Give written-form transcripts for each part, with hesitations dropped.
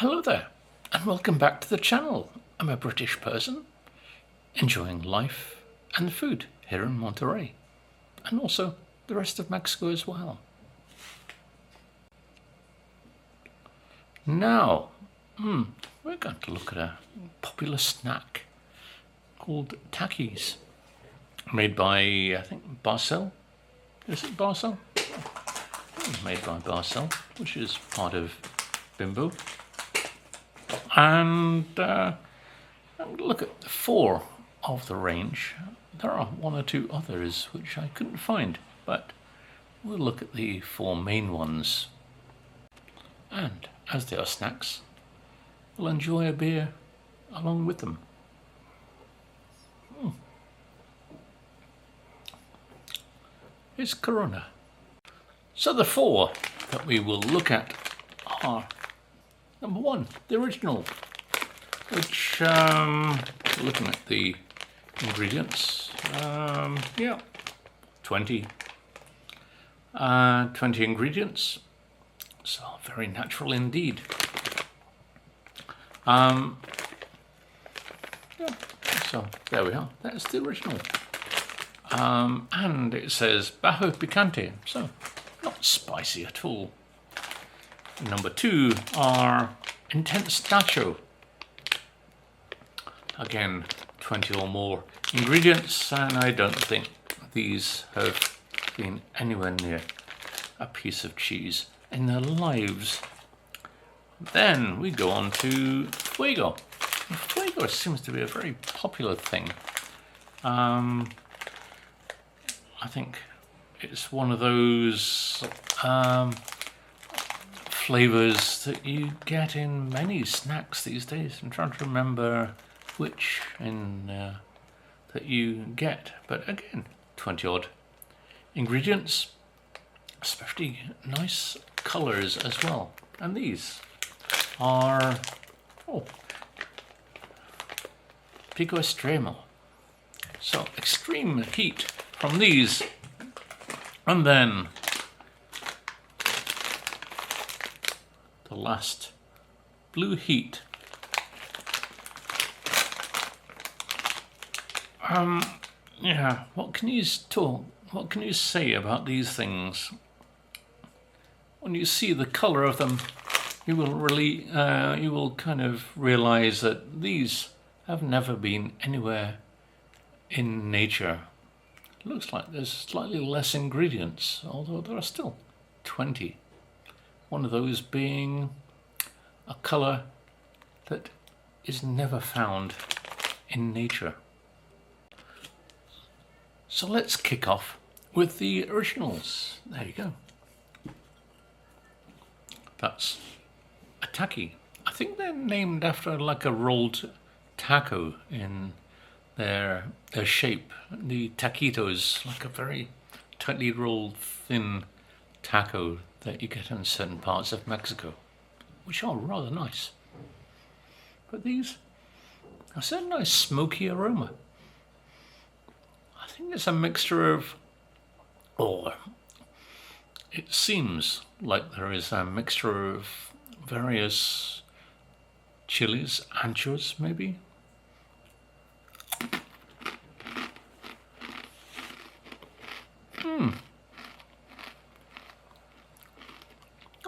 Hello there, and welcome back to the channel. I'm a British person enjoying life and food here in Monterey, and also the rest of Mexico as well. Now, we're going to look at a popular snack called Takis, made by, I think, Barcel. Is it Barcel? Made by Barcel, which is part of Bimbo. And look at 4 of the range. There are 1 or 2 others which I couldn't find, but we'll look at the 4 main ones. And as they are snacks, we'll enjoy a beer along with them. It's Corona. So the 4 that we will look at are: number 1, the original, which, looking at the ingredients, 20 ingredients, so very natural indeed. So there we are, that's the original. And it says bajo picante, so not spicy at all. Number 2 are intense nacho. Again, 20 or more ingredients, and I don't think these have been anywhere near a piece of cheese in their lives. Then we go on to fuego. Fuego seems to be a very popular thing. I think it's one of those flavors that you get in many snacks these days. I'm trying to remember which that you get, but again, 20 odd ingredients, especially nice colors as well. And these are pico extremo, so extreme heat from these. And then the last, blue heat. What can you say about these things? When you see the color of them, you will kind of realize that these have never been anywhere in nature. It looks like there's slightly less ingredients, although there are still 20. One of those being a color that is never found in nature. So let's kick off with the originals. There you go. That's a taki. I think they're named after like a rolled taco in their shape. The taquitos, like a very tightly rolled thin taco that you get in certain parts of Mexico, which are rather nice. But these have a nice smoky aroma. I think it's a mixture of, or it seems like there is a mixture of various chilies, anchos maybe.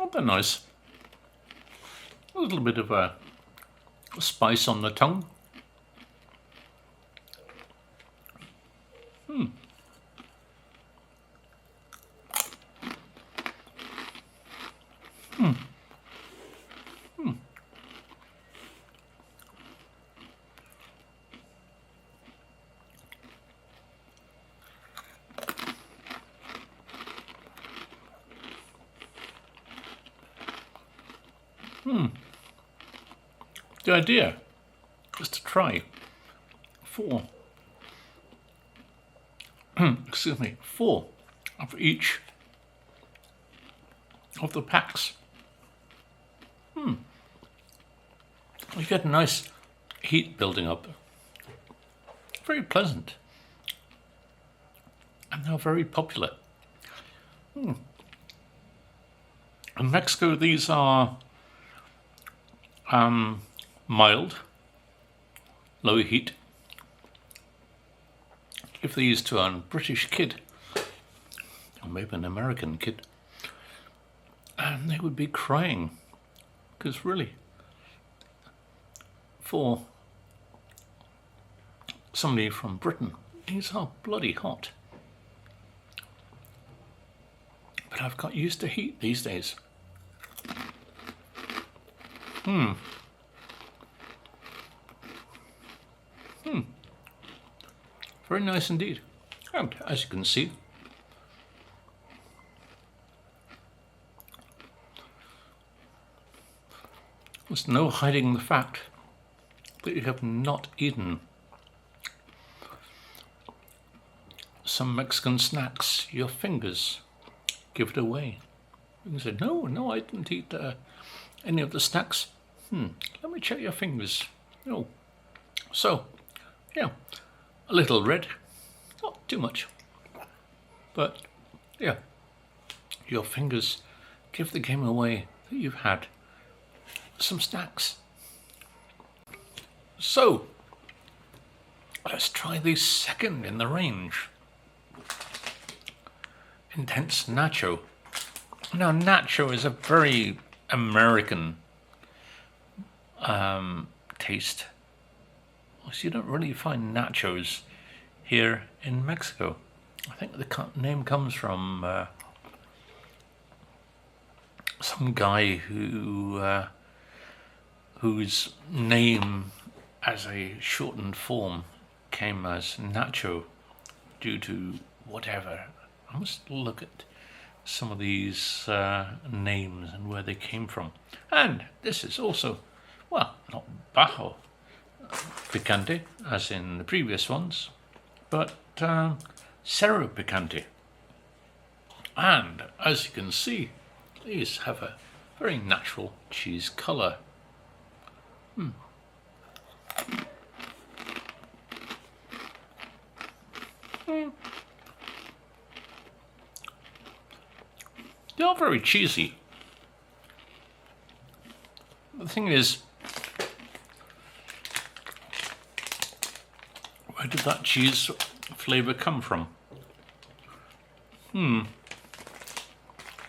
Oh, they're nice. A little bit of a spice on the tongue. The idea is to try 4 of each of the packs. You get a nice heat building up. Very pleasant. And they're very popular. In Mexico, these are Mild, low heat. Give these to a British kid, or maybe an American kid, and they would be crying, because really, for somebody from Britain, these are bloody hot. But I've got used to heat these days. Very nice indeed. And as you can see, there's no hiding the fact that you have not eaten some Mexican snacks. Your fingers give it away. You can say, no, I didn't eat any of the snacks. Let me check your fingers. Oh, so, yeah, a little red, not too much, but yeah, your fingers give the game away that you've had some snacks. So, let's try the second in the range. Intense nacho. Now, nacho is a very American taste. So you don't really find nachos here in Mexico. I think the name comes from some guy whose name as a shortened form came as Nacho due to whatever. I must look at some of these names and where they came from. And this is also, well, not bajo picante as in the previous ones, but cero picante. And as you can see, these have a very natural cheese colour. They are very cheesy. The thing is, where did that cheese flavour come from?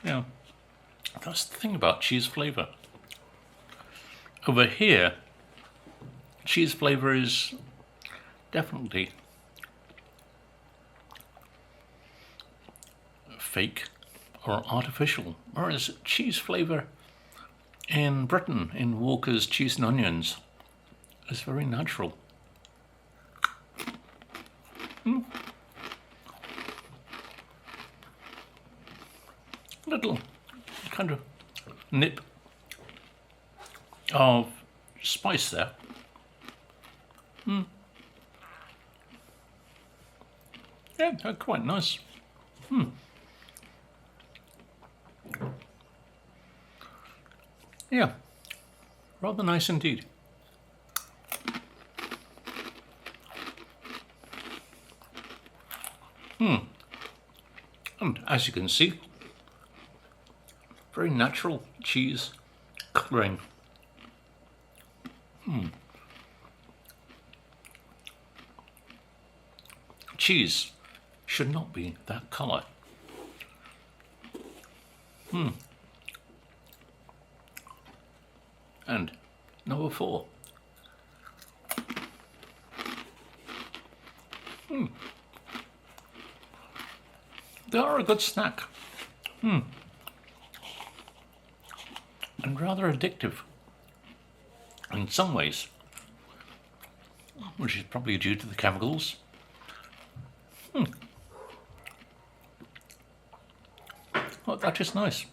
Yeah, that's the thing about cheese flavour. Over here, cheese flavour is definitely fake or artificial, whereas cheese flavour in Britain, in Walker's Cheese and Onions, is very natural. Little kind of nip of spice there. Yeah, they're quite nice. Yeah, rather nice indeed. And as you can see, very natural cheese colouring. Cheese should not be that colour. And number 4. They are a good snack. And rather addictive in some ways, which is probably due to the chemicals. Oh, that is nice.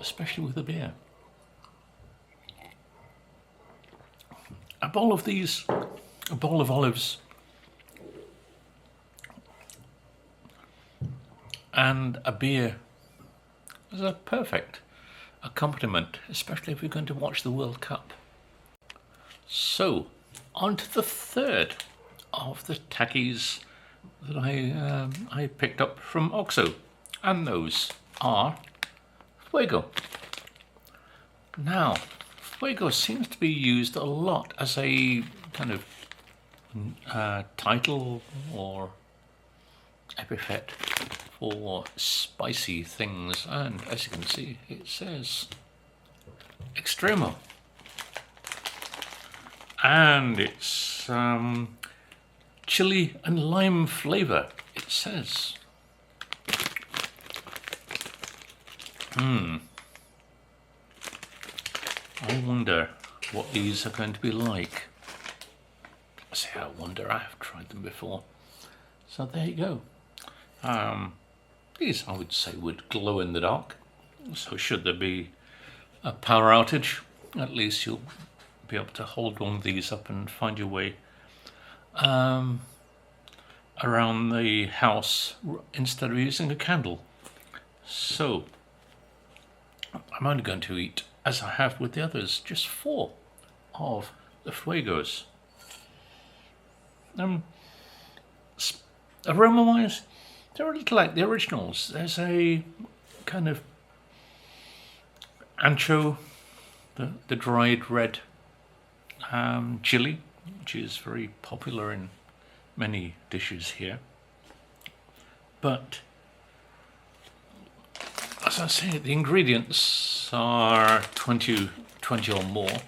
Especially with the beer. A bowl of these, a bowl of olives, and a beer is a perfect accompaniment, especially if you're going to watch the World Cup. So, on to the third of the Takis that I picked up from Oxo. and those are fuego. Now, fuego seems to be used a lot as a kind of title or epithet for spicy things, and as you can see, it says Extremo, and it's chili and lime flavor, it says. I wonder what these are going to be like. I say I wonder, I've tried them before. So there you go. These I would say would glow in the dark. So should there be a power outage, at least you'll be able to hold one of these up and find your way around the house instead of using a candle. So I'm only going to eat, as I have with the others, just 4 of the fuegos. Aroma-wise, they're a little like the originals. There's a kind of ancho, the dried red chili, which is very popular in many dishes here. But as I say, the ingredients are 20 or more,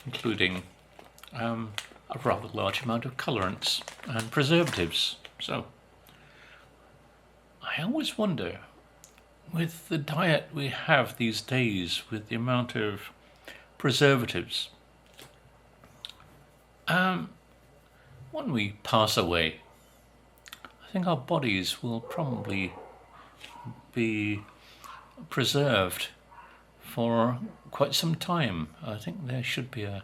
including a rather large amount of colorants and preservatives. So I always wonder, with the diet we have these days, with the amount of preservatives, when we pass away, I think our bodies will probably be preserved for quite some time. I think there should be a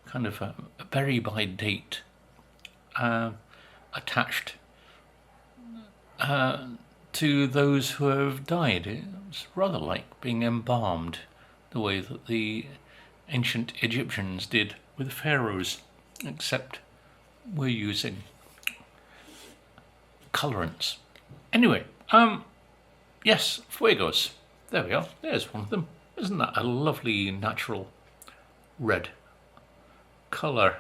kind of a bury by date attached to those who have died. It's rather like being embalmed, the way that the ancient Egyptians did with pharaohs, except we're using colorants. Anyway, yes, fuegos. There we are. There's one of them. Isn't that a lovely natural red color?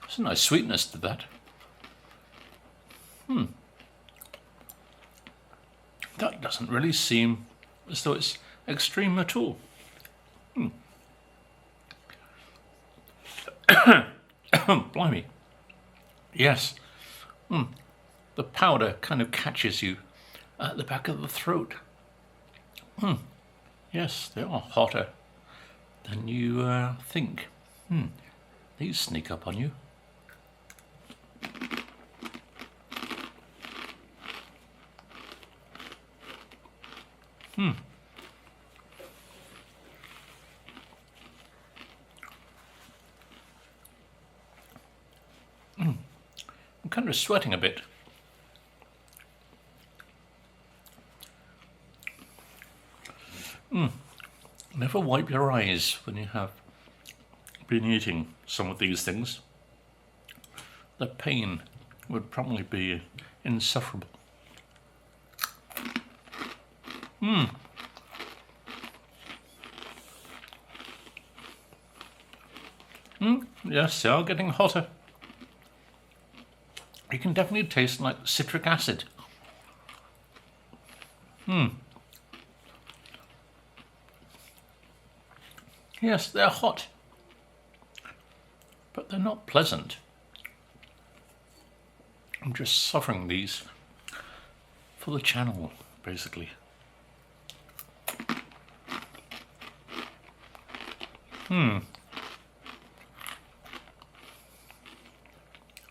There's a nice sweetness to that. That doesn't really seem as though it's extreme at all. Blimey. Yes. The powder kind of catches you at the back of the throat. Yes, they are hotter than you think. These sneak up on you. I'm kind of sweating a bit. Never wipe your eyes when you have been eating some of these things. The pain would probably be insufferable. Yes, they are getting hotter. You can definitely taste like citric acid. Yes, they're hot, but they're not pleasant. I'm just suffering these for the channel, basically.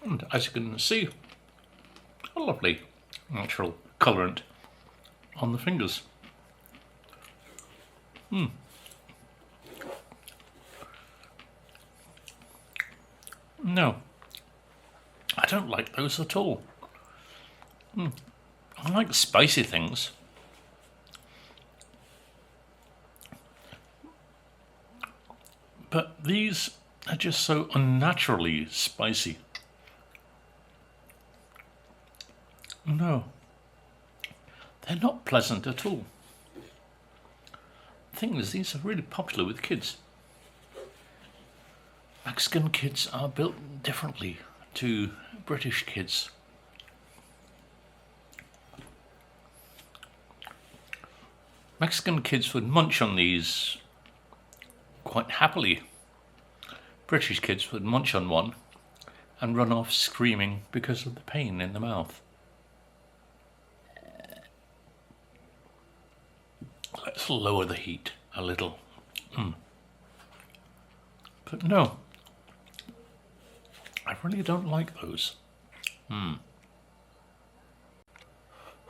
And as you can see, a lovely natural colorant on the fingers. No, I don't like those at all. I like spicy things, But these are just so unnaturally spicy. No, they're not pleasant at all. The thing is, these are really popular with kids. Mexican kids are built differently to British kids. Mexican kids would munch on these quite happily. British kids would munch on one and run off screaming because of the pain in the mouth. Let's lower the heat a little. But no, I really don't like those.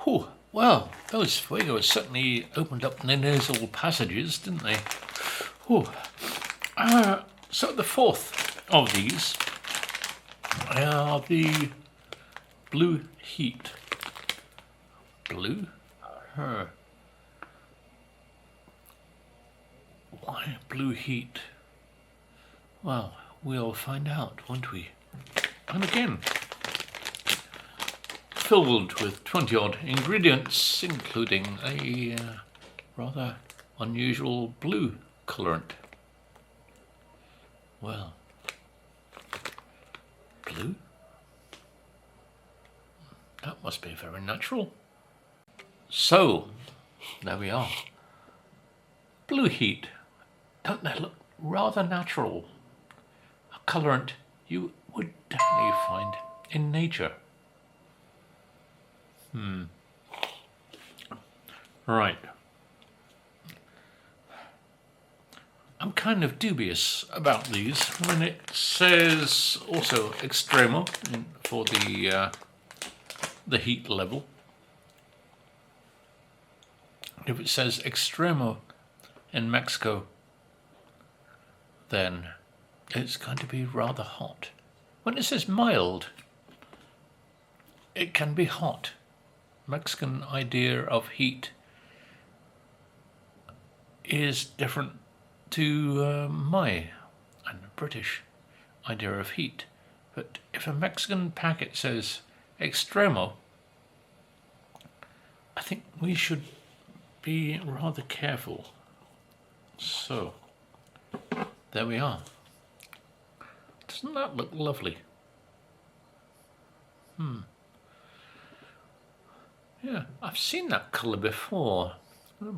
Whew. Well, those fuegos certainly opened up the nasal passages, didn't they? Whew. So the fourth of these are the Blue Heat. Blue? Why Blue Heat? Well, we'll find out, won't we? And again, filled with 20-odd ingredients, including a rather unusual blue colorant. Well, blue? That must be very natural. So, there we are. Blue Heat. Don't they look rather natural? A colorant you would definitely find in nature. Right. I'm kind of dubious about these when it says also Extremo for the heat level. If it says Extremo in Mexico, then it's going to be rather hot. When it says mild, it can be hot. Mexican idea of heat is different to my and British idea of heat. But if a Mexican packet says Extremo, I think we should be rather careful. So, there we are. Doesn't that look lovely? Yeah, I've seen that colour before.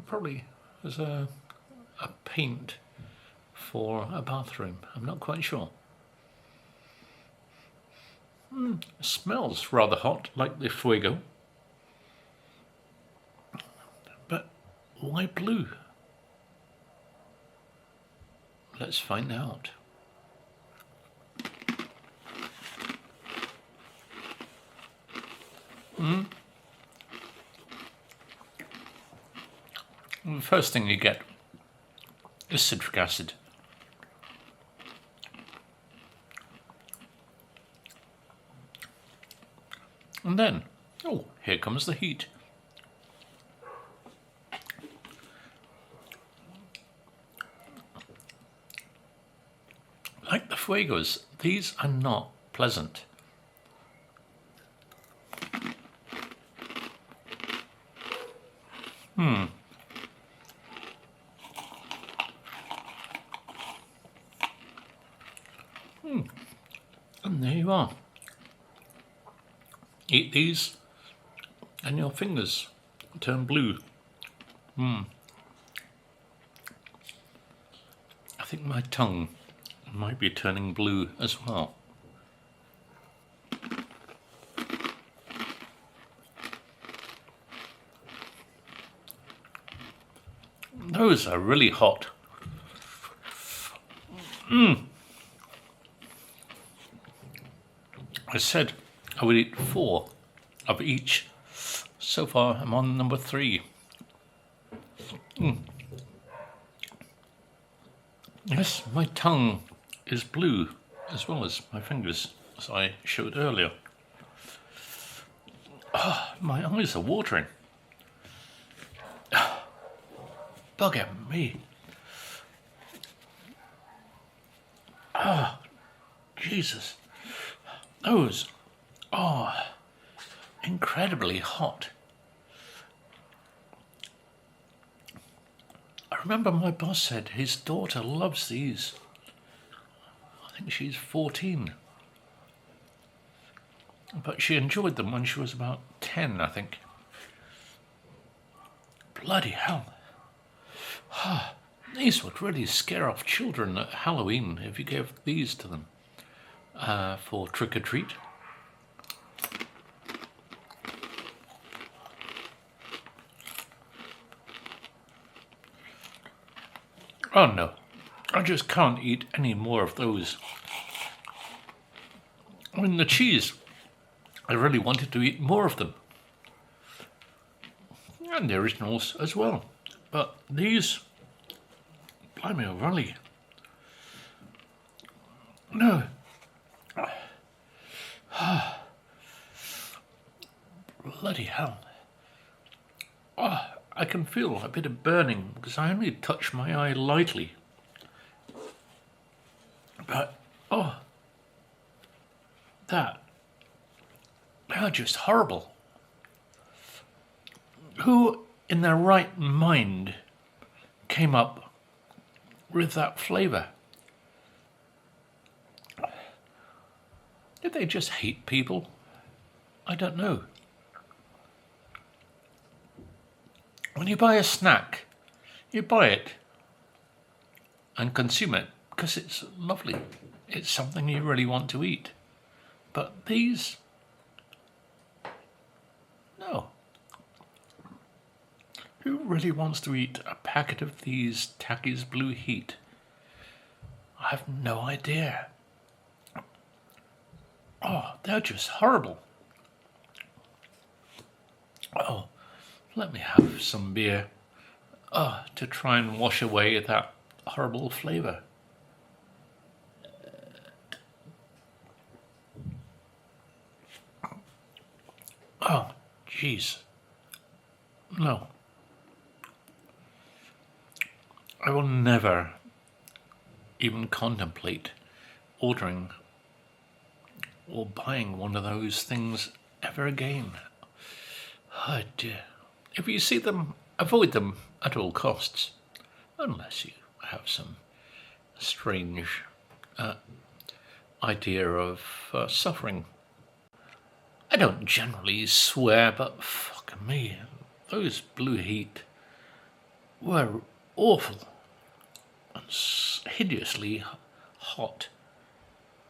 Probably as a paint for a bathroom. I'm not quite sure. Smells rather hot, like the fuego. But why blue? Let's find out. The first thing you get is citric acid. And then, oh, here comes the heat. Like the fuegos, these are not pleasant. And there you are. Eat these and your fingers turn blue. I think my tongue might be turning blue as well. Those are really hot. I said I would eat 4 of each. So far, I'm on number 3. Yes, my tongue is blue, as well as my fingers, as I showed earlier. My eyes are watering. Bugger me. Jesus. Those are incredibly hot. I remember my boss said his daughter loves these. I think she's 14. But she enjoyed them when she was about 10, I think. Bloody hell. These would really scare off children at Halloween if you gave these to them for trick-or-treat. Oh no, I just can't eat any more of those. I mean, the cheese, I really wanted to eat more of them. And the originals as well. But these, blimey, really, no. Bloody hell. Oh, I can feel a bit of burning because I only touch my eye lightly. But, they're just horrible. Who in their right mind came up with that flavour? Did they just hate people? I don't know. When you buy a snack, you buy it and consume it because it's lovely. It's something you really want to eat. But these, no. Who really wants to eat a packet of these Takis Blue Heat? I have no idea. Oh, they're just horrible. Oh, let me have some beer to try and wash away that horrible flavour. Oh, jeez. No. I will never even contemplate ordering or buying one of those things ever again. Oh dear. If you see them, avoid them at all costs, unless you have some strange idea of suffering. I don't generally swear, but fuck me, those Blue Heat were awful and hideously hot,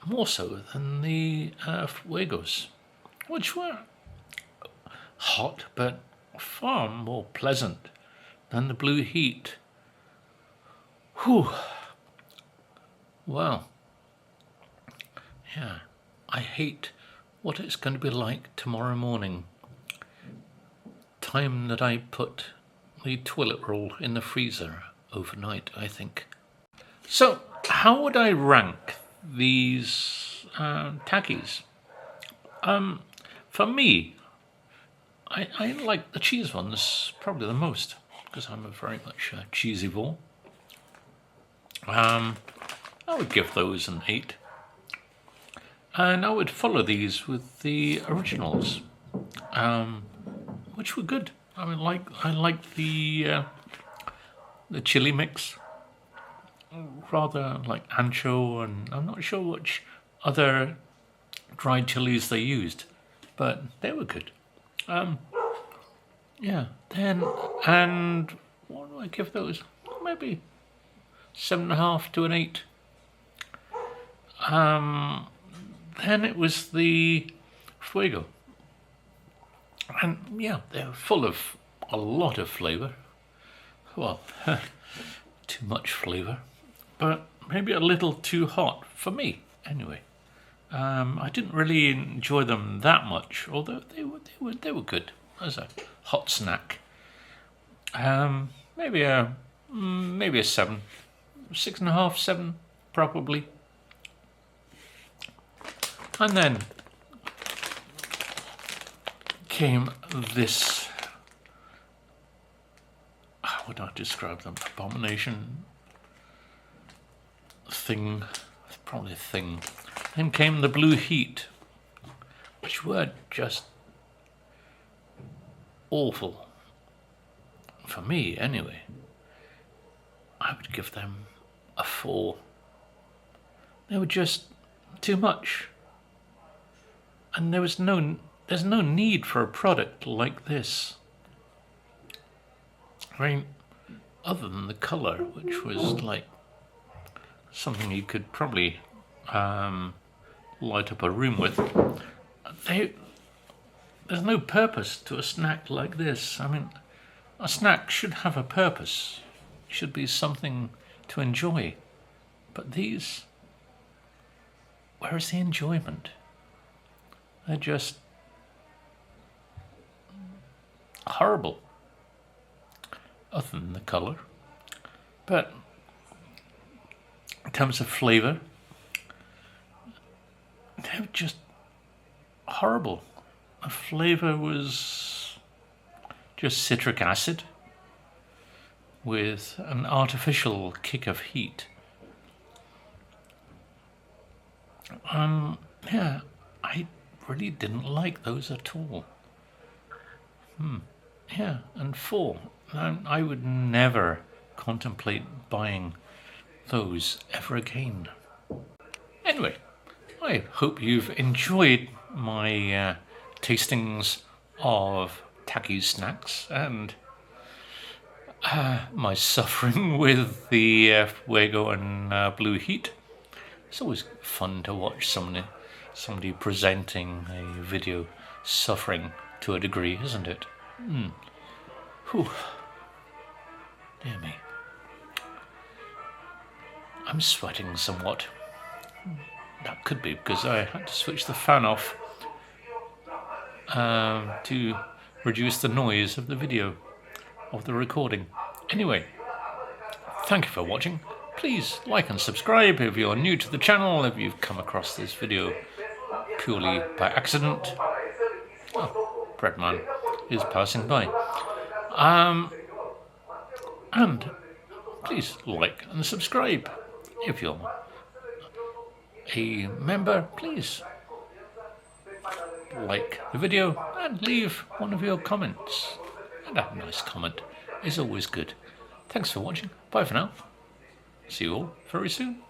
more so than the Fuegos, which were hot but far more pleasant than the Blue Heat. Whew. Well, yeah, I hate what it's going to be like tomorrow morning. Time that I put the toilet roll in the freezer overnight, I think. So, how would I rank these Takis? For me, I like the cheese ones probably the most because I'm a very much cheesivore. I would give those an 8. And I would follow these with the originals, which were good. I mean, I like the chili mix, rather like ancho, and I'm not sure which other dried chilies they used, but they were good. Yeah. And what do I give those? Maybe 7.5 to an 8. Then it was the Fuego. And yeah, they're full of a lot of flavour. Well, too much flavour. But maybe a little too hot, for me, anyway. I didn't really enjoy them that much, although they were good as a hot snack. Maybe a 7. 6.5, 7, probably. And then came this, how would I describe them? Abomination thing, probably a thing. Then came the Blue Heat, which were just awful. For me, anyway. I would give them a 4. They were just too much. And there's no need for a product like this. I mean, other than the colour, which was like something you could probably light up a room with, there's no purpose to a snack like this. I mean, a snack should have a purpose. It should be something to enjoy. But these, where is the enjoyment? They're just horrible, other than the colour. But in terms of flavour, they're just horrible. The flavour was just citric acid with an artificial kick of heat. Yeah, I really didn't like those at all. Yeah, and 4. I would never contemplate buying those ever again. Anyway, I hope you've enjoyed my tastings of Takis snacks and my suffering with the Fuego and Blue Heat. It's always fun to watch somebody presenting a video suffering to a degree, isn't it? Whew. Dear me. I'm sweating somewhat. That could be because I had to switch the fan off to reduce the noise of the video, of the recording. Anyway, thank you for watching. Please like and subscribe if you're new to the channel, if you've come across this video purely by accident. Oh, Breadman is passing by. And please like and subscribe. If you're a member, please like the video and leave one of your comments. And a nice comment is always good. Thanks for watching. Bye for now. See you all very soon.